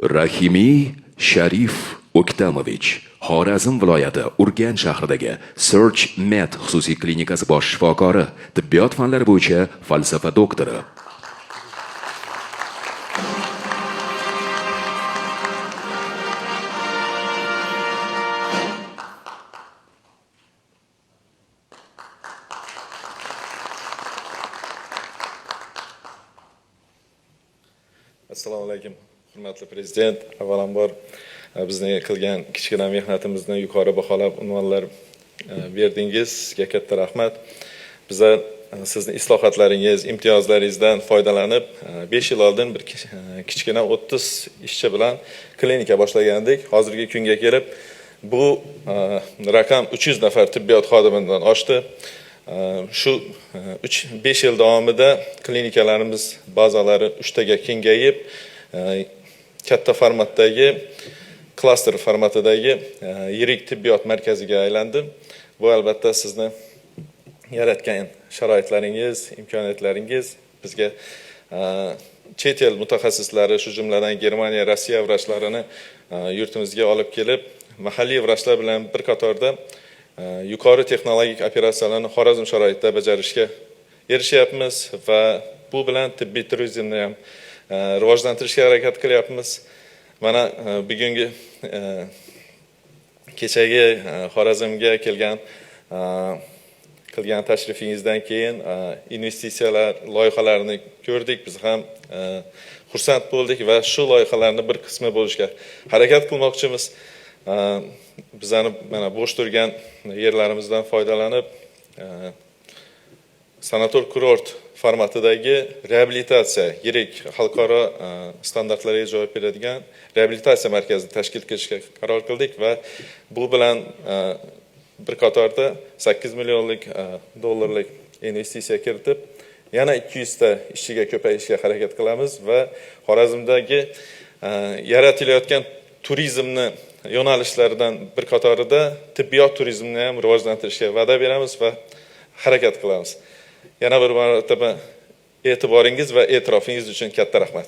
Rahimiy Sharif O'ktamovich Xorazm viloyati Urganch shahridagi Search Med xususiy klinikasi bosh shifokori, tibbiyot fanlari bo'yicha falsafa doktori. Assalomu alaykum, hurmatli prezident. Avvalambor bizni qilgan kichkina mehnatimizni yuqori baholab unvonlar berdingiz. Sizga katta rahmat. Biz sizni islohotlaringiz, imtiyozlaringizdan foydalanib 5 yil oldin bir kichkina 30 ishchi bilan klinika boshlagandik. Hozirgi kunga kelib bu raqam 300 nafar tibbiyot xodimidan oshdi. Shu 5 yil davomida klinikalarimiz bazalari 3 taga kengayib, katta formatdagi, klaster formatidagi yirik tibbiyot markaziga aylandi. Bu albatta sizni yaratgan sharoitlaringiz, imkoniyatlaringiz bizga chet el mutaxassislari, shu jumladan Germaniya, Rossiya vrachlarini yurtimizga olib kelib, mahalliy vrachlar bilan bir qatorda yuqori texnologik operatsiyalarni Xorazm sharoitida bajarishga erishyapmiz va bu bilan tibbiy turizmni ham rivojlantirishga harakat qilyapmiz. Mana bugungi kechagi Xorazmga qilgan tashrifingizdan keyin investitsiyalar loyihalarini ko'rdik. Biz ham xursand bo'ldik va shu loyihalarning bir qismi bo'lishga harakat qilmoqchimiz. Bizani mana bo'sh turgan yerlarimizdan foydalanib sanator kurort formatidagi reabilitatsiya, yirik xalqaro standartlarga javob beradigan reabilitatsiya markazini tashkil qilishga qaror qildik va bu bilan bir qatorda 8 millionlik dollarlik investitsiya kiritib, yana 200 ta ishchiga ko'payishga harakat qilamiz va Xorazmdagi yaratilayotgan turizmni yo'nalishlaridan bir qatorida tibbiyot turizmini ham rivojlantirishga va'da beramiz va harakat qilamiz. Yana bir marotaba e'tiboringiz va e'tirofingiz uchun katta rahmat.